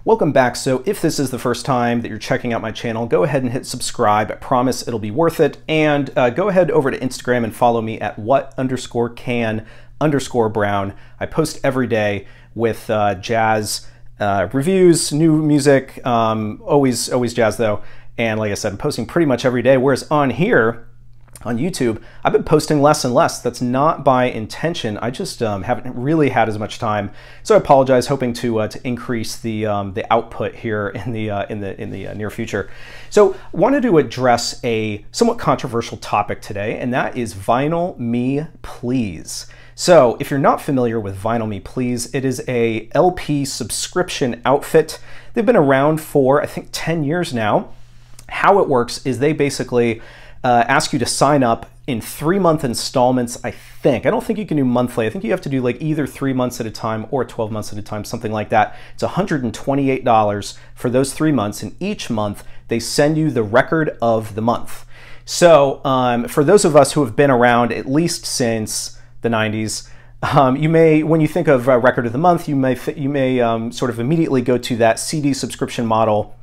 Welcome back. So if this is the first time that you're checking out my channel, go ahead and hit subscribe. I promise it'll be worth it. And go ahead over to Instagram and follow me at what_can_brown. I post every day with jazz reviews, new music, always jazz though. And like I said, I'm posting pretty much every day. Whereas on here, on YouTube, I've been posting less and less. That's not by intention. I just haven't really had as much time, so I apologize. Hoping to increase the output here in the near future. So, wanted to address a somewhat controversial topic today, and that is Vinyl Me Please. So, if you're not familiar with Vinyl Me Please, it is a LP subscription outfit. They've been around for I think 10 years now. How it works is they basically ask you to sign up in 3-month installments, I think. I don't think you can do monthly. I think you have to do like either 3 months at a time or 12 months at a time, something like that. It's $128 for those 3 months, and each month they send you the record of the month. So for those of us who have been around at least since the 90s, you may, when you think of record of the month, you may sort of immediately go to that CD subscription model,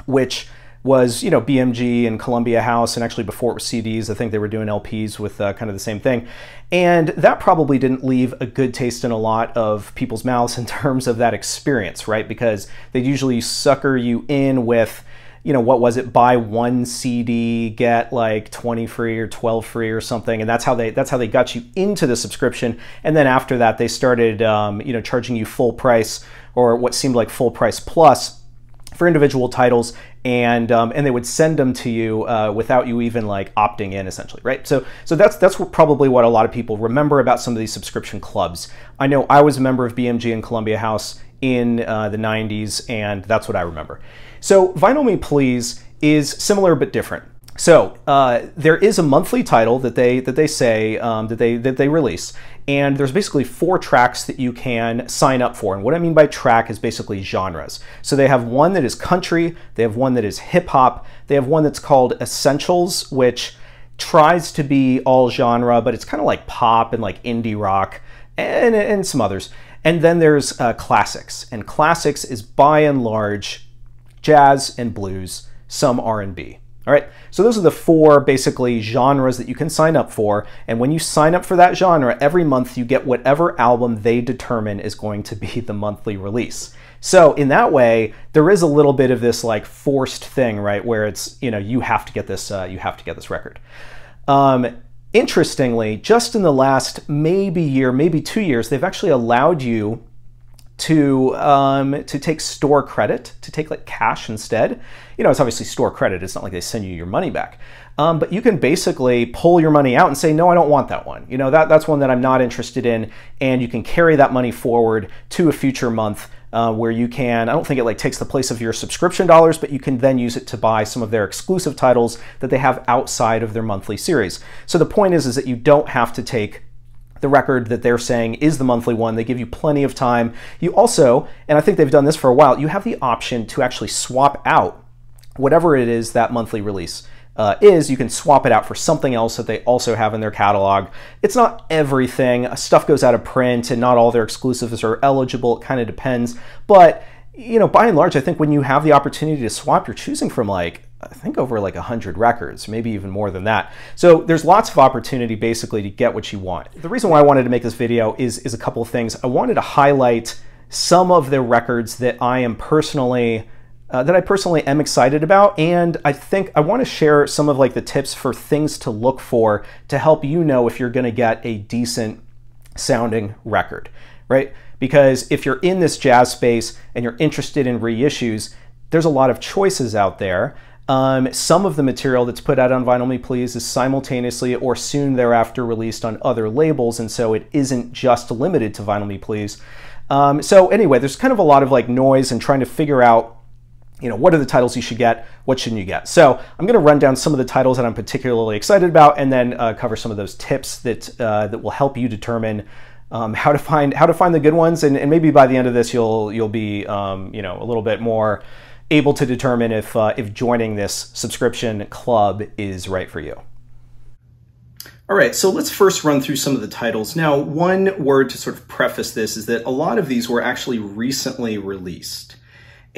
which was, you know, BMG and Columbia House, and actually before it was CDs, I think they were doing LPs with kind of the same thing. And that probably didn't leave a good taste in a lot of people's mouths in terms of that experience, right? Because they usually sucker you in with, you know, what was it, buy one CD, get like 20 free or 12 free or something, and that's how they got you into the subscription. And then after that, they started, you know, charging you full price, or what seemed like full price plus, for individual titles, and they would send them to you without you even like opting in, essentially, right? So that's probably what a lot of people remember about some of these subscription clubs. I know I was a member of BMG and Columbia House in the 90s, and that's what I remember. So Vinyl Me Please is similar but different. So there is a monthly title that they say that they release, and there's basically 4 tracks that you can sign up for. And what I mean by track is basically genres. So they have one that is country, they have one that is hip hop, they have one that's called Essentials, which tries to be all genre, but it's kind of like pop and like indie rock and some others. And then there's classics, and classics is by and large jazz and blues, some R&B. All right, so those are the 4 basically genres that you can sign up for, and when you sign up for that genre, every month you get whatever album they determine is going to be the monthly release. So in that way, there is a little bit of this like forced thing, right, where it's, you know, you have to get this record. Interestingly, just in the last maybe year, maybe 2 years, they've actually allowed you to take store credit, to take like cash instead. You know, it's obviously store credit. It's not like they send you your money back. But you can basically pull your money out and say, no, I don't want that one. You know, that's one that I'm not interested in. And you can carry that money forward to a future month where you can, I don't think it like takes the place of your subscription dollars, but you can then use it to buy some of their exclusive titles that they have outside of their monthly series. So the point is that you don't have to take the record that they're saying is the monthly one. They give you plenty of time. You also, and I think they've done this for a while, you have the option to actually swap out whatever it is that monthly release is. You can swap it out for something else that they also have in their catalog. It's not everything. Stuff goes out of print and not all their exclusives are eligible. It kind of depends. But, you know, by and large, I think when you have the opportunity to swap, you're choosing from like, I think over like 100 records, maybe even more than that. So there's lots of opportunity basically to get what you want. The reason why I wanted to make this video is a couple of things. I wanted to highlight some of the records that I am personally, am excited about, and I think I want to share some of like the tips for things to look for to help you know if you're going to get a decent sounding record, right? Because if you're in this jazz space and you're interested in reissues, there's a lot of choices out there. Some of the material that's put out on Vinyl Me Please is simultaneously or soon thereafter released on other labels, and so it isn't just limited to Vinyl Me Please. So anyway, there's kind of a lot of like noise and trying to figure out, you know, what are the titles you should get, what shouldn't you get. So I'm going to run down some of the titles that I'm particularly excited about, and then cover some of those tips that that will help you determine how to find the good ones, and maybe by the end of this you'll be you know, a little bit more able to determine if joining this subscription club is right for you. All right, so let's first run through some of the titles. Now, one word to sort of preface this is that a lot of these were actually recently released.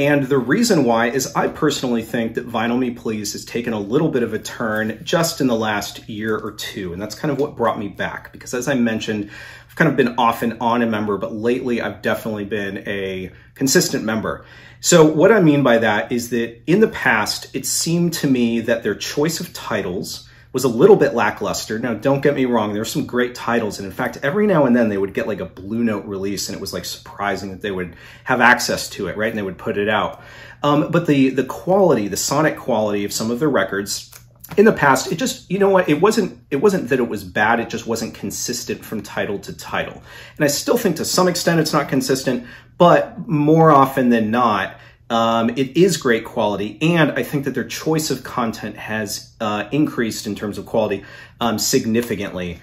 And the reason why is I personally think that Vinyl Me Please has taken a little bit of a turn just in the last year or two. And that's kind of what brought me back, because as I mentioned, I've kind of been off and on a member, but lately I've definitely been a consistent member. So what I mean by that is that in the past, it seemed to me that their choice of titles was a little bit lackluster. Now, don't get me wrong, there were some great titles. And in fact, every now and then they would get like a Blue Note release, and it was like surprising that they would have access to it, right? And they would put it out. But the quality, the sonic quality of some of their records in the past, it just, you know what, it wasn't that it was bad, it just wasn't consistent from title to title. And I still think to some extent it's not consistent, but more often than not, it is great quality, and I think that their choice of content has increased in terms of quality significantly.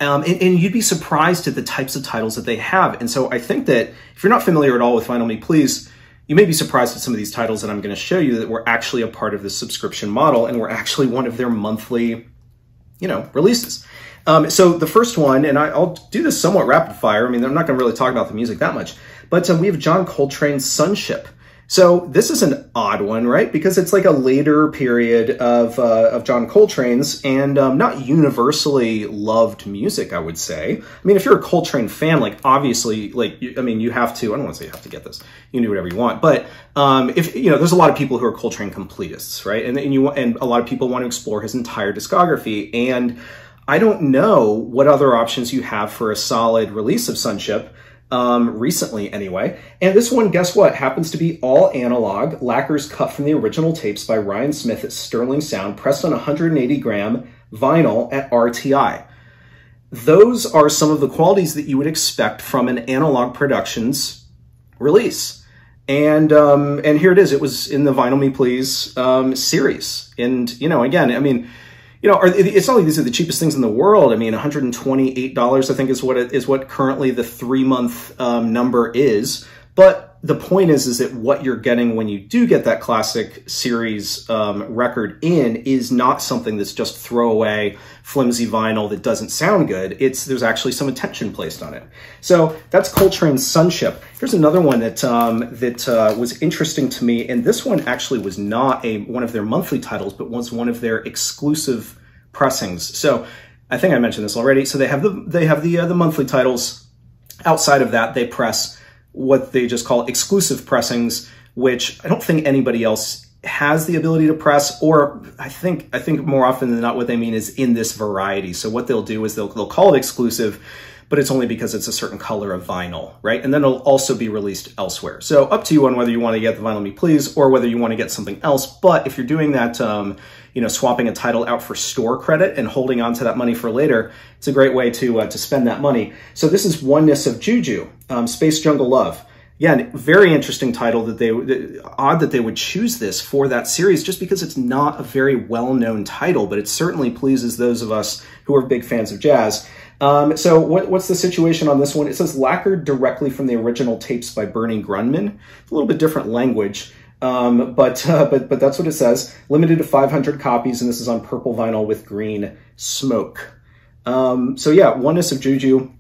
And you'd be surprised at the types of titles that they have. And so I think that if you're not familiar at all with Vinyl Me Please, you may be surprised at some of these titles that I'm going to show you that were actually a part of the subscription model and were actually one of their monthly, releases. So the first one, and I'll do this somewhat rapid fire. I mean, I'm not going to really talk about the music that much, but we have John Coltrane's Sonship. So this is an odd one, right? Because it's like a later period of John Coltrane's, and not universally loved music, I would say. I mean, if you're a Coltrane fan, like obviously, you have to, I don't want to say you have to get this. You can do whatever you want. But if there's a lot of people who are Coltrane completists, right? And a lot of people want to explore his entire discography. And I don't know what other options you have for a solid release of Sonship. Recently anyway. And this one, guess what, happens to be all analog, lacquers cut from the original tapes by Ryan Smith at Sterling Sound, pressed on 180 gram vinyl at RTI. Those are some of the qualities that you would expect from an Analog Productions release. And here it is. It was in the Vinyl Me Please series. And, again, I mean, it's not like these are the cheapest things in the world. I mean, $128, I think, is what currently the 3-month number is. But the point is that what you're getting when you do get that classic series record in is not something that's just throwaway, flimsy vinyl that doesn't sound good. There's actually some attention placed on it. So that's Coltrane's Sonship. Here's another one that was interesting to me, and this one actually was not one of their monthly titles, but was one of their exclusive pressings. So I think I mentioned this already. So they have the monthly titles. Outside of that, they press what they just call exclusive pressings, which I don't think anybody else has the ability to press, or I think more often than not what they mean is in this variety. So what they'll do is they'll call it exclusive, but it's only because it's a certain color of vinyl, right? And then it'll also be released elsewhere. So up to you on whether you want to get the Vinyl Me Please or whether you want to get something else. But if you're doing that, swapping a title out for store credit and holding on to that money for later, it's a great way to spend that money. So this is Oneness of Juju, Space Jungle Love. Again, very interesting title odd that they would choose this for that series, just because it's not a very well-known title, but it certainly pleases those of us who are big fans of jazz. So what's the situation on this one? It says lacquered directly from the original tapes by Bernie Grundman. A little bit different language, but that's what it says. Limited to 500 copies, and this is on purple vinyl with green smoke. So yeah, Oneness of Juju.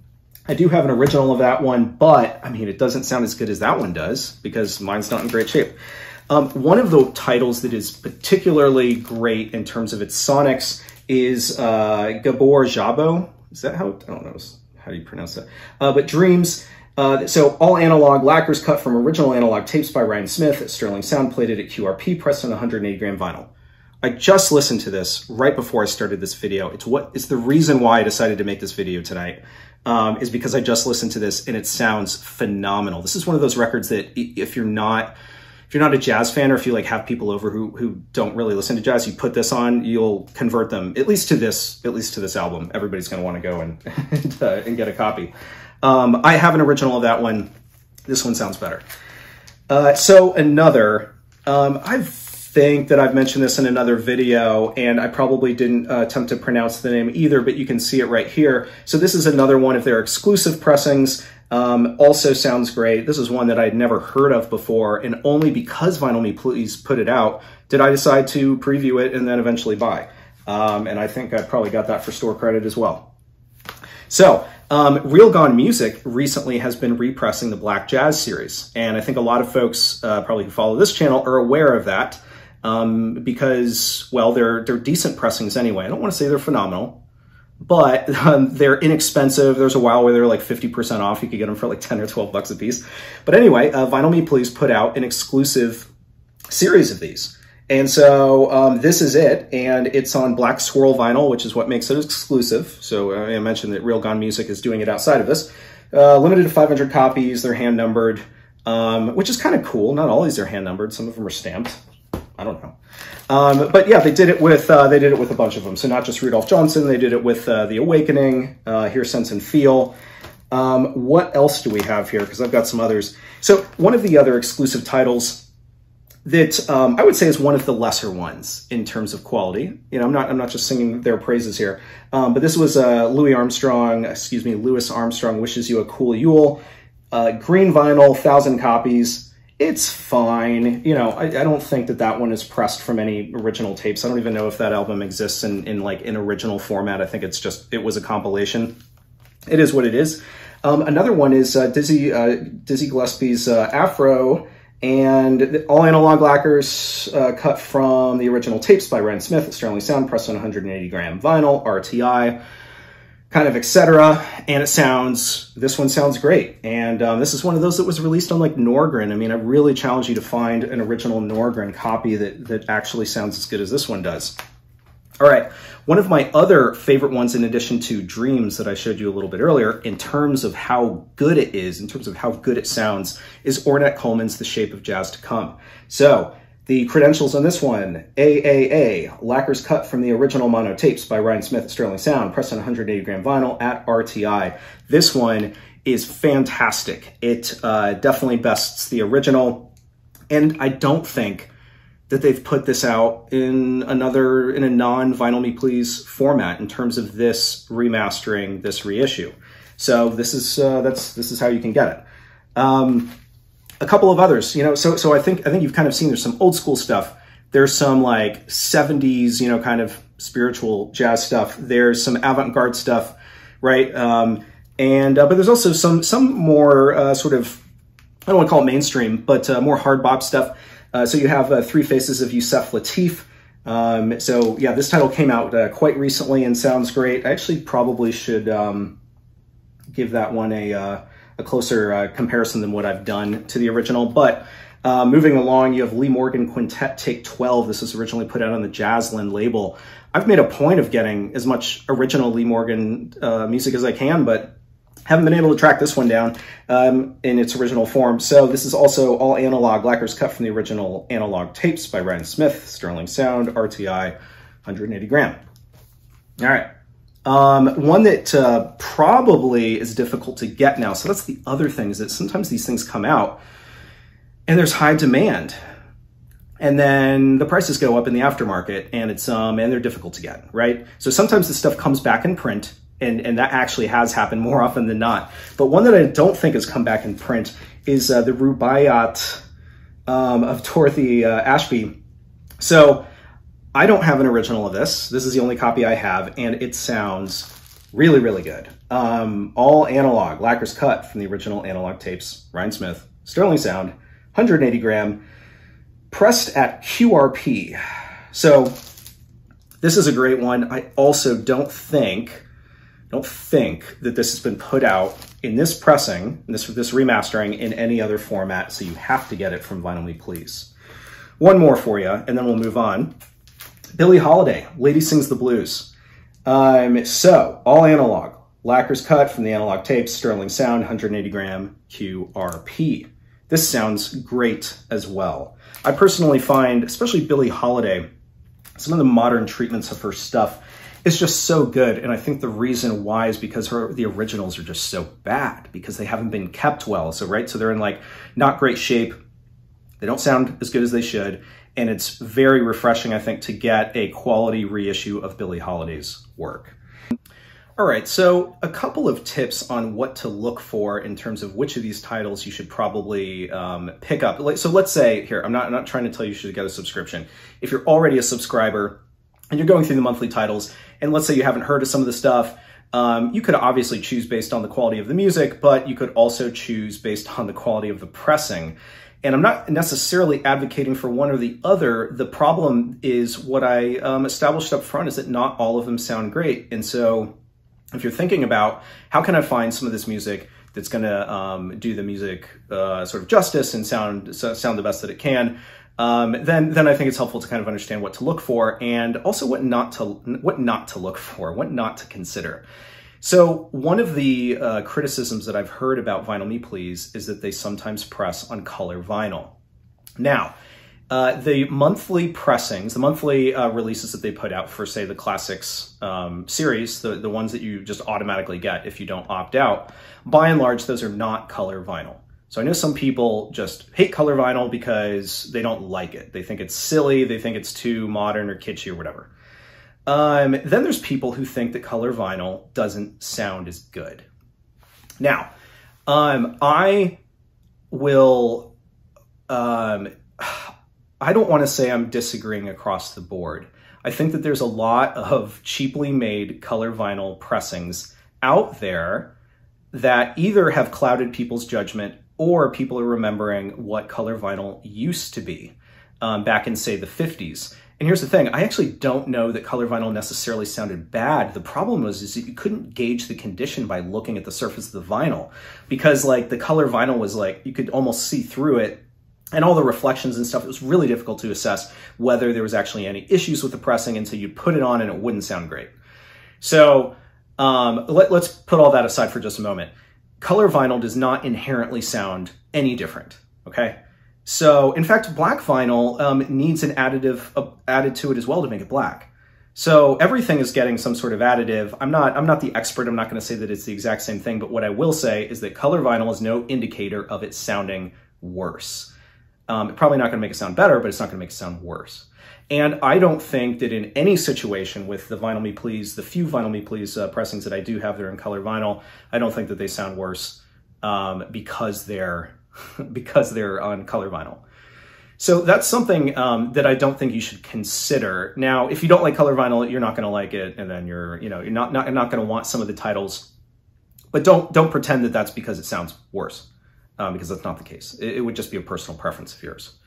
I do have an original of that one, but I mean, it doesn't sound as good as that one does because mine's not in great shape. One of the titles that is particularly great in terms of its sonics is Gabor Szabo. Is that how? I don't know how do you pronounce that. But Dreams. So all analog, lacquers cut from original analog tapes by Ryan Smith at Sterling Sound, plated at QRP, pressed on 180 gram vinyl. I just listened to this right before I started this video. It's the reason why I decided to make this video tonight, is because I just listened to this and it sounds phenomenal. This is one of those records that if you're not a jazz fan, or if you have people over who don't really listen to jazz, you put this on, you'll convert them at least to this album. Everybody's going to want to go and get a copy. I have an original of that one. This one sounds better. So another, I think that I've mentioned this in another video, and I probably didn't attempt to pronounce the name either, but you can see it right here. So this is another one of their exclusive pressings. Also sounds great. This is one that I'd never heard of before, and only because Vinyl Me Please put it out did I decide to preview it and then eventually buy. And I think I probably got that for store credit as well. So Real Gone Music recently has been repressing the Black Jazz series. And I think a lot of folks probably who follow this channel are aware of that because, well, they're decent pressings anyway. I don't want to say they're phenomenal, but they're inexpensive. There's a while where they're like 50% off. You could get them for like 10 or 12 bucks a piece. But anyway, Vinyl Me Please put out an exclusive series of these. And so this is it, and it's on Black Swirl vinyl, which is what makes it exclusive. So I mentioned that Real Gone Music is doing it outside of this. Limited to 500 copies. They're hand numbered, which is kind of cool. Not all these are hand numbered. Some of them are stamped. I don't know. But yeah, they did it with a bunch of them. So not just Rudolph Johnson, they did it with The Awakening, Hear, Sense, and Feel. What else do we have here? Because I've got some others. So one of the other exclusive titles that I would say is one of the lesser ones in terms of quality. You know, I'm not just singing their praises here. But this was Louis Armstrong Wishes You a Cool Yule. Green vinyl, 1,000 copies. It's fine. You know, I don't think that one is pressed from any original tapes. I don't even know if that album exists in like an original format. I think it was a compilation. It is what it is. Another one is Dizzy Gillespie's Afro, and all analog lacquers cut from the original tapes by Ryan Smith at Sterling Sound, pressed on 180 gram vinyl, RTI, kind of etc. And this one sounds great. And this is one of those that was released on like Norgren. I mean, I really challenge you to find an original Norgren copy that actually sounds as good as this one does. All right, one of my other favorite ones, in addition to Dreams that I showed you a little bit earlier, in terms of how good it is, in terms of how good it sounds, is Ornette Coleman's The Shape of Jazz to Come. So the credentials on this one: AAA, lacquers cut from the original mono tapes by Ryan Smith at Sterling Sound, pressed on 180 gram vinyl at RTI. This one is fantastic. It definitely bests the original, and I don't think that they've put this out in a non-Vinyl Me Please format in terms of this remastering, this reissue. So this is how you can get it. A couple of others, you know, so I think you've kind of seen there's some old school stuff. There's some like 70s, you know, kind of spiritual jazz stuff. There's some avant-garde stuff, right? But there's also some more sort of, I don't want to call it mainstream, but more hard bop stuff. So you have Three Faces of Yusef Lateef. So yeah, this title came out quite recently and sounds great. I actually probably should give that one a closer comparison than what I've done to the original. But moving along, you have Lee Morgan Quintet Take 12. This was originally put out on the Jazzland label. I've made a point of getting as much original Lee Morgan music as I can, but haven't been able to track this one down in its original form. So this is also all analog, lacquers cut from the original analog tapes by Ryan Smith, Sterling Sound, RTI, 180 gram. All right. One that probably is difficult to get now. So that's the other thing, is that sometimes these things come out and there's high demand, and then the prices go up in the aftermarket, and and they're difficult to get, right? So sometimes this stuff comes back in print, and that actually has happened more often than not. But one that I don't think has come back in print is the Rubaiyat of Dorothy Ashby. So I don't have an original of this. This is the only copy I have, and it sounds really, really good. All analog, lacquers cut from the original analog tapes, Ryan Smith, Sterling Sound, 180 gram, pressed at QRP. So this is a great one. I also don't think that this has been put out in this pressing, this remastering, in any other format, so you have to get it from Vinyl Me Please. One more for you, and then we'll move on. Billie Holiday, Lady Sings the Blues. So, all analog, lacquers cut from the analog tapes, Sterling Sound, 180 gram QRP. This sounds great as well. I personally find, especially Billie Holiday, some of the modern treatments of her stuff is just so good, and I think the reason why is because the originals are just so bad, because they haven't been kept well. So they're in like not great shape. They don't sound as good as they should, and it's very refreshing, I think, to get a quality reissue of Billie Holiday's work. All right, so a couple of tips on what to look for in terms of which of these titles you should probably pick up. So let's say here, I'm not trying to tell you should get a subscription. If you're already a subscriber and you're going through the monthly titles, and let's say you haven't heard of some of the stuff, You could obviously choose based on the quality of the music, but you could also choose based on the quality of the pressing. And I'm not necessarily advocating for one or the other. The problem is what I established up front is that not all of them sound great. And so if you're thinking about how can I find some of this music that's going to do the music sort of justice and sound the best that it can, then I think it's helpful to kind of understand what to look for, and also what not to look for, what not to consider. So one of the criticisms that I've heard about Vinyl Me Please is that they sometimes press on color vinyl. Now, the monthly pressings, the monthly releases that they put out for, say, the Classics series, the ones that you just automatically get if you don't opt out, by and large, those are not color vinyl. So I know some people just hate color vinyl because they don't like it. They think it's silly, they think it's too modern or kitschy or whatever. Then there's people who think that color vinyl doesn't sound as good. Now, I will, I don't want to say I'm disagreeing across the board. I think that there's a lot of cheaply made color vinyl pressings out there that either have clouded people's judgment or people are remembering what color vinyl used to be back in, say, the 50s. And here's the thing, I actually don't know that color vinyl necessarily sounded bad. The problem was is that you couldn't gauge the condition by looking at the surface of the vinyl, because like the color vinyl was like, you could almost see through it and all the reflections and stuff. It was really difficult to assess whether there was actually any issues with the pressing until you put it on and it wouldn't sound great. So let's put all that aside for just a moment. Color vinyl does not inherently sound any different, okay? So, in fact, black vinyl needs an additive added to it as well to make it black. So everything is getting some sort of additive. I'm not the expert. I'm not going to say that it's the exact same thing, but what I will say is that color vinyl is no indicator of it sounding worse. It's probably not going to make it sound better, but it's not going to make it sound worse. And I don't think that in any situation with the Vinyl Me Please, the few Vinyl Me Please pressings that I do have that are in color vinyl, I don't think that they sound worse because they're on color vinyl. So that's something that I don't think you should consider. Now, if you don't like color vinyl, you're not going to like it, and then you're not going to want some of the titles. But don't pretend that that's because it sounds worse, because that's not the case. It would just be a personal preference of yours.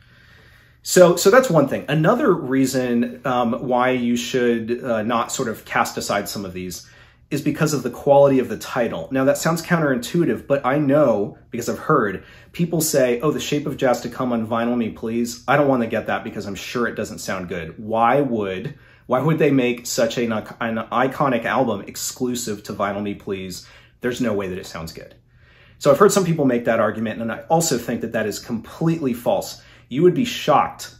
So that's one thing. Another reason why you should not sort of cast aside some of these is because of the quality of the title. Now that sounds counterintuitive, but I know, because I've heard, people say, oh, The Shape of Jazz to Come on Vinyl Me Please. I don't want to get that because I'm sure it doesn't sound good. Why would they make such an iconic album exclusive to Vinyl Me Please? There's no way that it sounds good. So I've heard some people make that argument, and I also think that that is completely false. You would be shocked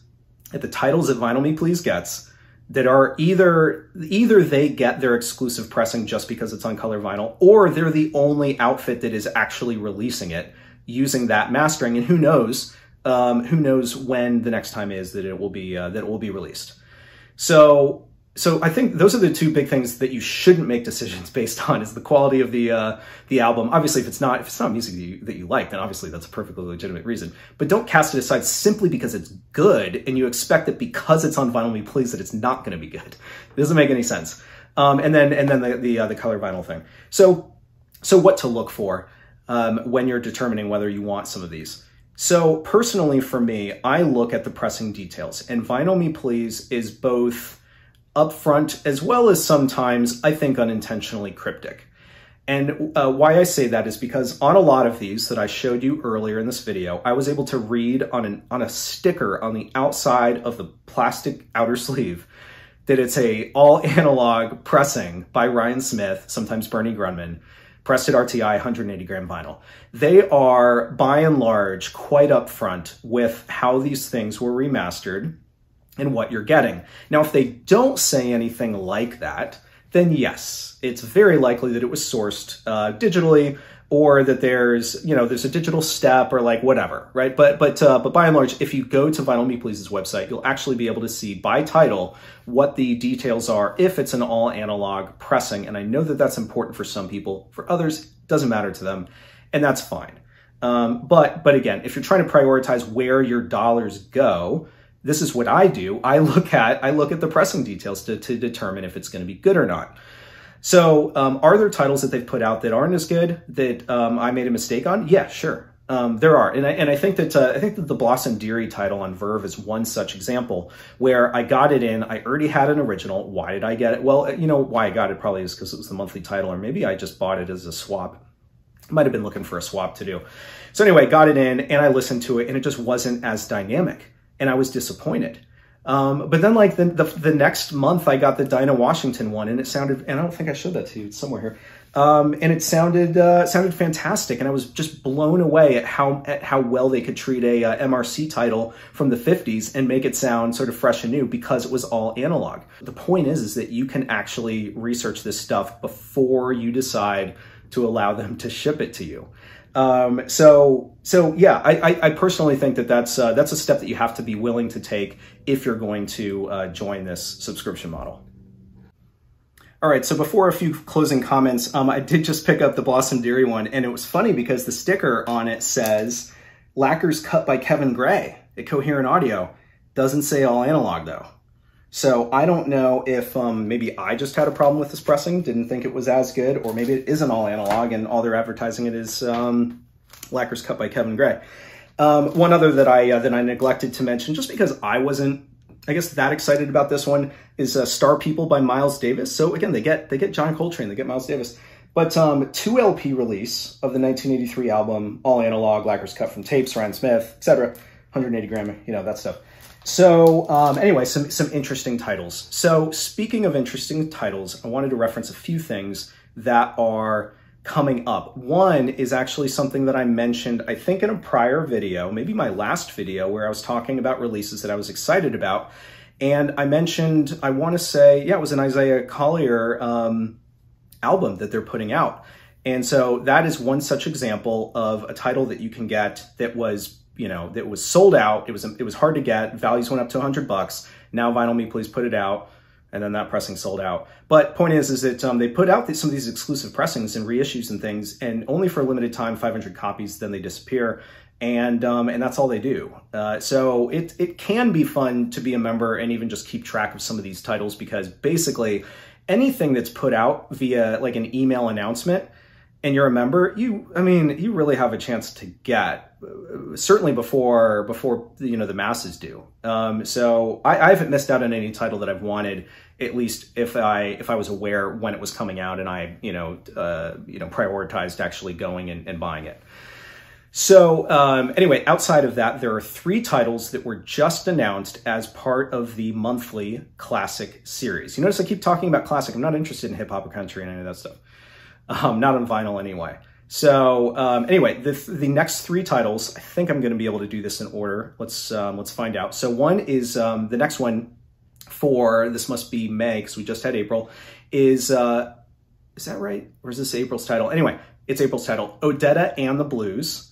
at the titles that Vinyl Me Please gets that are either they get their exclusive pressing just because it's on color vinyl, or they're the only outfit that is actually releasing it using that mastering. And who knows when the next time is that it will be released. So I think those are the two big things that you shouldn't make decisions based on, is the quality of the album. Obviously, if it's not music that you like, then obviously that's a perfectly legitimate reason. But don't cast it aside simply because it's good and you expect that because it's on Vinyl Me Please that it's not going to be good. It doesn't make any sense. And then the color vinyl thing. So what to look for when you're determining whether you want some of these. So personally for me, I look at the pressing details, and Vinyl Me Please is both upfront as well as sometimes, I think, unintentionally cryptic. And why I say that is because on a lot of these that I showed you earlier in this video, I was able to read on a sticker on the outside of the plastic outer sleeve that it's a all analog pressing by Ryan Smith, sometimes Bernie Grunman, pressed at RTI 180 gram vinyl. They are by and large quite upfront with how these things were remastered and what you're getting. Now, if they don't say anything like that, then yes, it's very likely that it was sourced digitally, or that there's a digital step or like whatever, right? But by and large, if you go to Vinyl Me Please's website, you'll actually be able to see by title what the details are if it's an all analog pressing. And I know that that's important for some people. For others, it doesn't matter to them, and that's fine. But again, if you're trying to prioritize where your dollars go, this is what I do. I look at the pressing details to determine if it's going to be good or not. So are there titles that they've put out that aren't as good that I made a mistake on? Yeah, sure. There are, and I think that the Blossom Dearie title on Verve is one such example where I got it in. I already had an original. Why did I get it? Well, you know why I got it probably is because it was the monthly title, or maybe I just bought it as a swap. Might have been looking for a swap to do. So anyway, got it in and I listened to it, and it just wasn't as dynamic, and I was disappointed. But then like the next month I got the Dinah Washington one, and it sounded, and I don't think I showed that to you, it's somewhere here. And it sounded fantastic, and I was just blown away at how well they could treat a MRC title from the 50s and make it sound sort of fresh and new because it was all analog. The point is that you can actually research this stuff before you decide to allow them to ship it to you. So yeah, I personally think that that's a step that you have to be willing to take if you're going to join this subscription model. All right, so before a few closing comments, I did just pick up the Blossom Dearie one, and it was funny because the sticker on it says, lacquers cut by Kevin Gray at Coherent Audio. Doesn't say all analog though. So I don't know if maybe I just had a problem with this pressing, didn't think it was as good, or maybe it isn't all analog and all they're advertising it is lacquers cut by Kevin Gray. One other that I neglected to mention, just because I wasn't, I guess, that excited about this one, is Star People by Miles Davis. So again, they get John Coltrane, they get Miles Davis. But 2 LP release of the 1983 album, all analog, lacquers cut from tapes, Ryan Smith, etc. 180 gram, you know, that stuff. So anyway, some interesting titles. So speaking of interesting titles, I wanted to reference a few things that are coming up. One is actually something that I mentioned, I think in a prior video, maybe my last video, where I was talking about releases that I was excited about. And I mentioned, I want to say, yeah, it was an Isaiah Collier album that they're putting out. And so that is one such example of a title that you can get that was, you know, that was sold out. It was hard to get. Values went up to $100. Now Vinyl Me Please put it out, and then that pressing sold out. But point is that they put out some of these exclusive pressings and reissues and things, and only for a limited time, 500 copies, then they disappear. And that's all they do. So it can be fun to be a member and even just keep track of some of these titles, because basically anything that's put out via like an email announcement and you're a member, you really have a chance to get, certainly before you know the masses do. So I haven't missed out on any title that I've wanted, at least if I was aware when it was coming out and I prioritized actually going and buying it. So anyway, outside of that, there are 3 titles that were just announced as part of the monthly classic series. You notice I keep talking about classic. I'm not interested in hip hop or country and any of that stuff. Not on vinyl anyway. So anyway, the next 3 titles, I think I'm going to be able to do this in order. Let's find out. So one is the next one for, this must be May because we just had April, is that right? Or is this April's title? Anyway, it's April's title, Odetta and the Blues.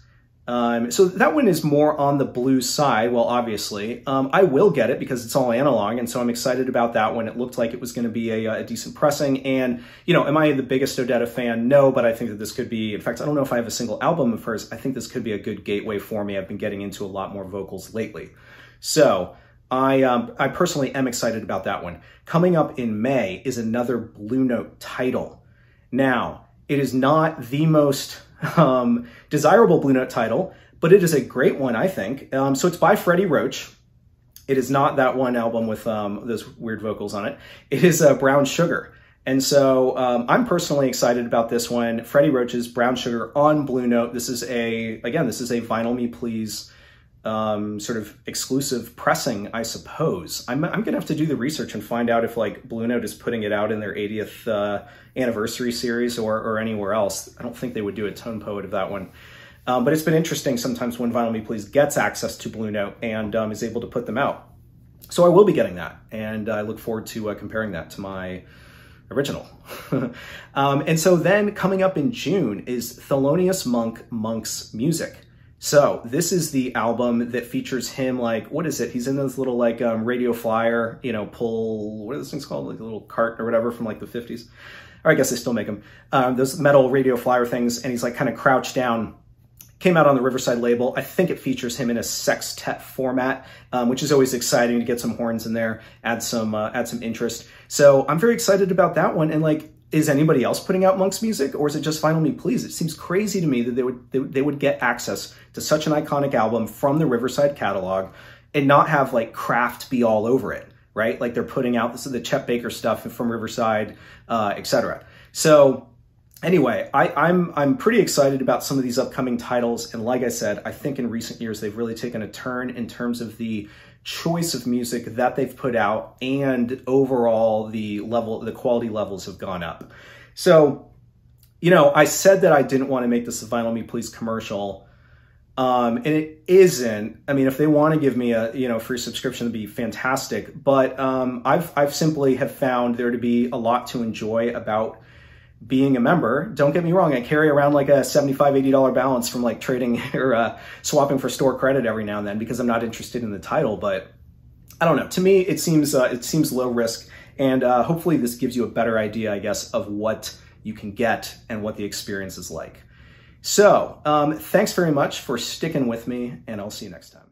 So that one is more on the blues side. Well, obviously, I will get it because it's all analog, and so I'm excited about that one. It looked like it was going to be a decent pressing, and, you know, am I the biggest Odetta fan? No, but I think that this could be, in fact, I don't know if I have a single album of hers. I think this could be a good gateway for me. I've been getting into a lot more vocals lately. So I personally am excited about that one. Coming up in May is another Blue Note title. Now, it is not the most desirable Blue Note title, but it is a great one, I think. So it's by Freddie Roach. It is not that one album with those weird vocals on it. It is Brown Sugar. And so I'm personally excited about this one. Freddie Roach's Brown Sugar on Blue Note. This is a Vinyl Me Please sort of exclusive pressing, I suppose. I'm gonna have to do the research and find out if like Blue Note is putting it out in their 80th anniversary series or anywhere else. I don't think they would do a Tone Poet of that one. But it's been interesting sometimes when Vinyl Me Please gets access to Blue Note and is able to put them out. So I will be getting that, and I look forward to comparing that to my original. And so then coming up in June is Thelonious Monk, Monk's Music. So this is the album that features him, like, what is it? He's in those little like radio flyer, you know, pull, what are those things called? Like a little cart or whatever from like the 50s. Or I guess they still make them. Those metal radio flyer things. And he's like kind of crouched down. Came out on the Riverside label. I think it features him in a sextet format, which is always exciting to get some horns in there, add some interest. So I'm very excited about that one. And like, is anybody else putting out Monk's music, or is it just Vinyl Me Please? It seems crazy to me that they would get access to such an iconic album from the Riverside catalog and not have like Kraft be all over it, right? Like they're putting out the Chet Baker stuff from Riverside, etc. So anyway, I'm pretty excited about some of these upcoming titles. And like I said, I think in recent years, they've really taken a turn in terms of the choice of music that they've put out, and overall the quality levels have gone up. So, you know, I said that I didn't want to make this a Vinyl Me Please commercial. And it isn't. I mean, if they want to give me a, you know, free subscription, it'd be fantastic. But I've simply have found there to be a lot to enjoy about being a member. Don't get me wrong, I carry around like a $75, $80 balance from like trading or swapping for store credit every now and then because I'm not interested in the title. But I don't know. To me, it seems low risk, and hopefully this gives you a better idea, I guess, of what you can get and what the experience is like. So thanks very much for sticking with me, and I'll see you next time.